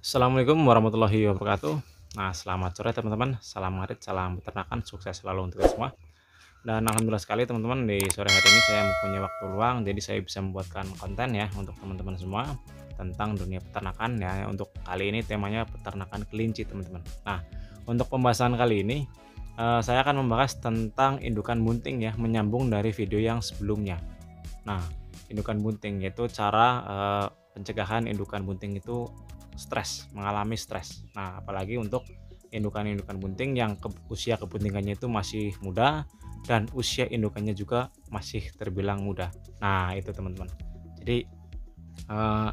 Assalamualaikum warahmatullahi wabarakatuh. Nah, selamat sore teman-teman. Salam ngarit, salam peternakan, sukses selalu untuk kita semua. Dan alhamdulillah sekali teman-teman di sore hari ini saya mempunyai waktu luang, jadi saya bisa membuatkan konten ya untuk teman-teman semua tentang dunia peternakan ya. Untuk kali ini temanya peternakan kelinci teman-teman. Nah, untuk pembahasan kali ini saya akan membahas tentang indukan bunting ya, menyambung dari video yang sebelumnya. Nah, indukan bunting yaitu cara pencegahan indukan bunting itu mengalami stres. Nah, apalagi untuk indukan-indukan bunting yang usia kebuntingannya itu masih muda dan usia indukannya juga masih terbilang muda. Nah, itu teman-teman. Jadi eh,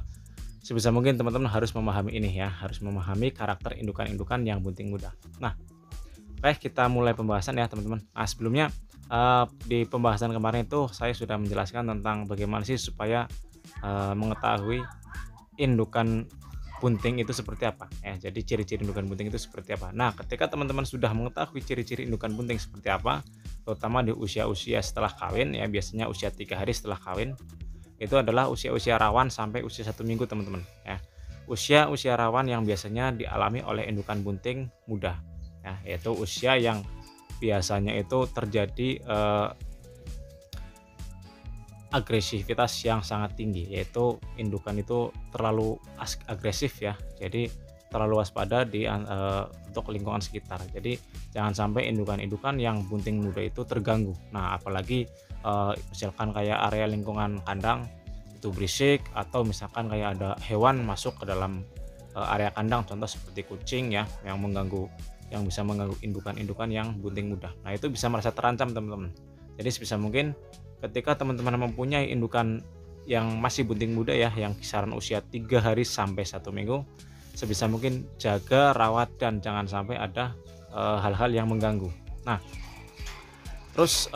sebisa mungkin teman-teman harus memahami ini ya, harus memahami karakter indukan-indukan yang bunting muda. Nah, oke, kita mulai pembahasan ya teman-teman. Nah, sebelumnya di pembahasan kemarin itu saya sudah menjelaskan tentang bagaimana sih supaya mengetahui indukan bunting itu seperti apa ya. Jadi ciri-ciri indukan bunting itu seperti apa. Nah, ketika teman-teman sudah mengetahui ciri-ciri indukan bunting seperti apa, terutama di usia-usia setelah kawin ya, biasanya usia 3 hari setelah kawin, itu adalah usia-usia rawan sampai usia 1 minggu teman-teman ya. Usia-usia rawan yang biasanya dialami oleh indukan bunting muda ya, yaitu usia yang biasanya itu terjadi agresivitas yang sangat tinggi, yaitu indukan itu terlalu agresif ya. Jadi terlalu waspada untuk lingkungan sekitar. Jadi jangan sampai indukan-indukan yang bunting muda itu terganggu. Nah, apalagi misalkan kayak area lingkungan kandang itu berisik, atau misalkan kayak ada hewan masuk ke dalam area kandang, contoh seperti kucing ya, yang bisa mengganggu indukan-indukan yang bunting muda. Nah, itu bisa merasa terancam teman-teman. Jadi sebisa mungkin ketika teman-teman mempunyai indukan yang masih bunting muda ya, yang kisaran usia 3 hari sampai 1 minggu, sebisa mungkin jaga, rawat, dan jangan sampai ada hal-hal yang mengganggu. Nah, terus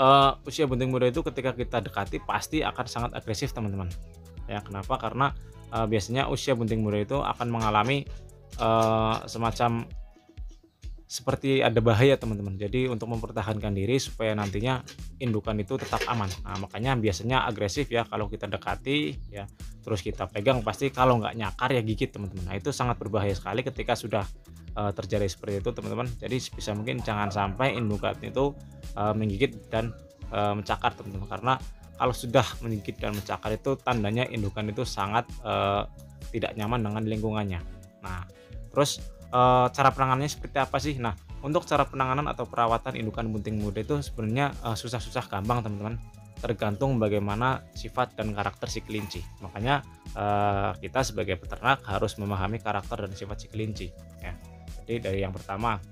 usia bunting muda itu ketika kita dekati pasti akan sangat agresif teman-teman ya. Kenapa? Karena biasanya usia bunting muda itu akan mengalami semacam seperti ada bahaya teman-teman. Jadi untuk mempertahankan diri supaya nantinya indukan itu tetap aman. Nah, makanya biasanya agresif ya kalau kita dekati ya, terus kita pegang, pasti kalau nggak nyakar ya gigit teman-teman. Nah, itu sangat berbahaya sekali ketika sudah terjadi seperti itu teman-teman. Jadi bisa mungkin jangan sampai indukan itu menggigit dan mencakar teman-teman. Karena kalau sudah menggigit dan mencakar itu tandanya indukan itu sangat tidak nyaman dengan lingkungannya. Nah, terus cara penanganannya seperti apa sih? Nah, untuk cara penanganan atau perawatan indukan bunting muda itu sebenarnya susah-susah gampang teman-teman, tergantung bagaimana sifat dan karakter si kelinci. Makanya kita sebagai peternak harus memahami karakter dan sifat si kelinci ya. Jadi dari yang pertama,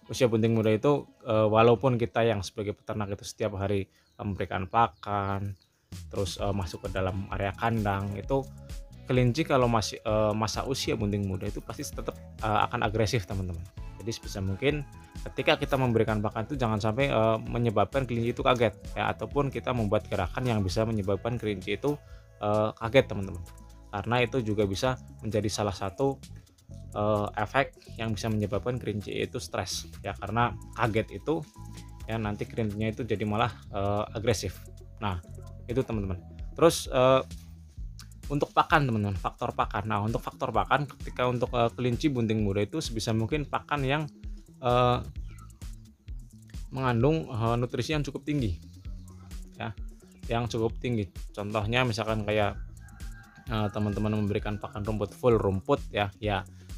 usia bunting muda itu walaupun kita yang sebagai peternak itu setiap hari memberikan pakan, terus masuk ke dalam area kandang, itu kelinci kalau masih masa usia bunting muda itu pasti tetap akan agresif teman-teman. Jadi sebisa mungkin ketika kita memberikan pakan itu jangan sampai menyebabkan kelinci itu kaget ya, ataupun kita membuat gerakan yang bisa menyebabkan kelinci itu kaget teman-teman. Karena itu juga bisa menjadi salah satu efek yang bisa menyebabkan kelinci itu stres ya, karena kaget itu ya nanti kelincinya itu jadi malah agresif. Nah, itu teman-teman. Terus untuk pakan teman-teman, faktor pakan. Nah, untuk faktor pakan ketika untuk kelinci bunting muda itu sebisa mungkin pakan yang mengandung nutrisi yang cukup tinggi ya, yang cukup tinggi. Contohnya misalkan kayak teman-teman memberikan pakan rumput, full rumput ya,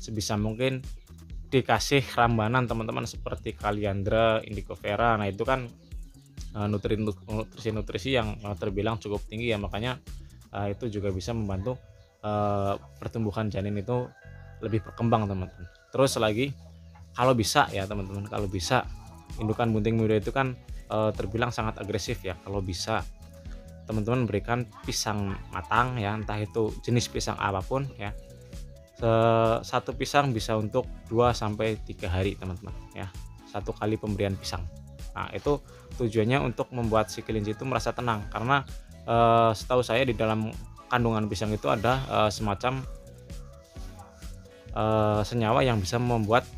sebisa mungkin dikasih rambanan teman-teman seperti kaliandra, indigo vera. Nah, itu kan nutrisi-nutrisi yang terbilang cukup tinggi ya, makanya itu juga bisa membantu pertumbuhan janin itu lebih berkembang teman-teman. Terus lagi kalau bisa ya teman-teman, kalau bisa indukan bunting muda itu kan terbilang sangat agresif ya, kalau bisa teman-teman berikan pisang matang ya, entah itu jenis pisang apapun ya. Satu pisang bisa untuk 2 sampai 3 hari teman-teman ya, satu kali pemberian pisang. Nah, itu tujuannya untuk membuat si kelinci itu merasa tenang, karena setahu saya di dalam kandungan pisang itu ada semacam senyawa yang bisa membuat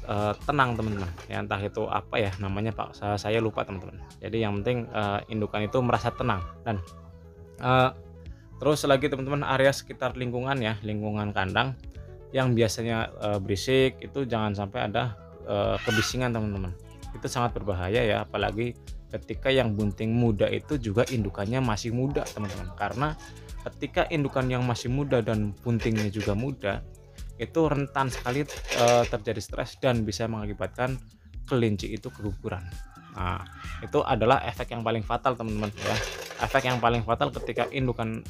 tenang teman-teman ya, entah itu apa ya namanya Pak, saya lupa teman-teman. Jadi yang penting indukan itu merasa tenang. Dan terus lagi teman-teman, area sekitar lingkungan ya, lingkungan kandang yang biasanya, berisik itu jangan sampai ada, kebisingan teman-teman. Itu sangat berbahaya ya, apalagi ketika yang bunting muda itu juga indukannya masih muda teman-teman. Karena ketika indukan yang masih muda dan buntingnya juga muda, itu rentan sekali, terjadi stres dan bisa mengakibatkan kelinci itu keguguran. Nah, itu adalah efek yang paling fatal teman-teman ya. Efek yang paling fatal ketika indukan,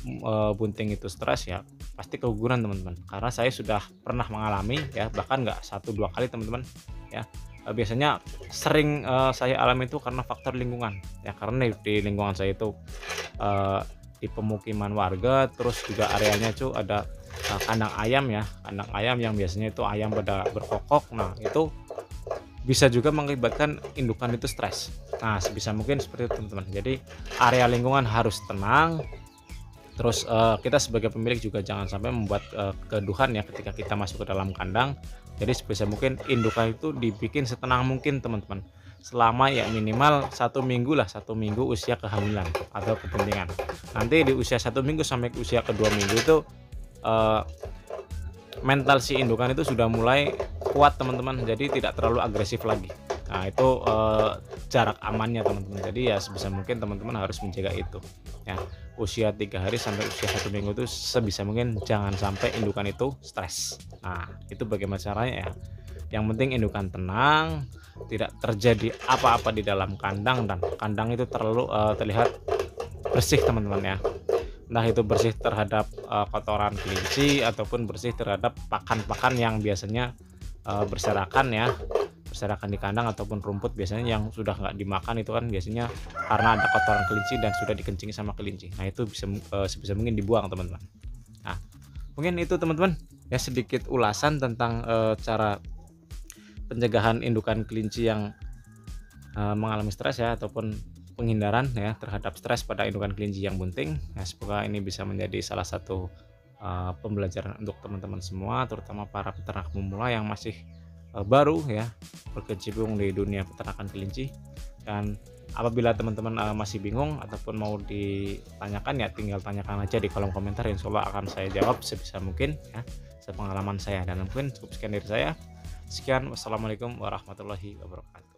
bunting itu stres ya, pasti keguguran teman-teman. Karena saya sudah pernah mengalami ya, bahkan nggak satu 2 kali teman-teman ya. Biasanya sering, saya alami itu karena faktor lingkungan ya, karena di lingkungan saya itu, eee, di pemukiman warga, terus juga areanya itu ada, kandang ayam ya, kandang ayam yang biasanya itu ayam pada berkokok. Nah, itu bisa juga mengakibatkan indukan itu stres. Nah, sebisa mungkin seperti itu teman-teman. Jadi area lingkungan harus tenang, terus, kita sebagai pemilik juga jangan sampai membuat, kegaduhan ya ketika kita masuk ke dalam kandang. Jadi sebisa mungkin indukan itu dibikin setenang mungkin teman-teman. Selama ya minimal 1 minggu lah, 1 minggu usia kehamilan atau kebuntingan. Nanti di usia 1 minggu sampai usia kedua minggu itu, eee mental si indukan itu sudah mulai kuat teman-teman, jadi tidak terlalu agresif lagi. Nah itu, jarak amannya teman-teman. Jadi ya sebisa mungkin teman-teman harus menjaga itu, ya. Usia 3 hari sampai usia 1 minggu itu sebisa mungkin jangan sampai indukan itu stres. Nah itu bagaimana caranya ya, yang penting indukan tenang, tidak terjadi apa-apa di dalam kandang dan kandang itu terlihat bersih teman-teman ya. Entah itu bersih terhadap, kotoran kelinci ataupun bersih terhadap pakan-pakan yang biasanya, berserakan ya, berserakan di kandang ataupun rumput biasanya yang sudah nggak dimakan itu kan biasanya karena ada kotoran kelinci dan sudah dikencingi sama kelinci. Nah itu bisa, sebisa mungkin dibuang teman-teman. Nah mungkin itu teman-teman ya sedikit ulasan tentang, cara pencegahan indukan kelinci yang, mengalami stres ya ataupun penghindaran ya terhadap stres pada indukan kelinci yang bunting. Nah, semoga ini bisa menjadi salah satu, pembelajaran untuk teman-teman semua, terutama para peternak pemula yang masih, baru ya berkecimpung di dunia peternakan kelinci. Dan apabila teman-teman, masih bingung ataupun mau ditanyakan ya tinggal tanyakan aja di kolom komentar, insyaallah akan saya jawab sebisa mungkin ya, sepengalaman saya. Dan mungkin cukup sekian dari saya. Sekian, wassalamualaikum warahmatullahi wabarakatuh.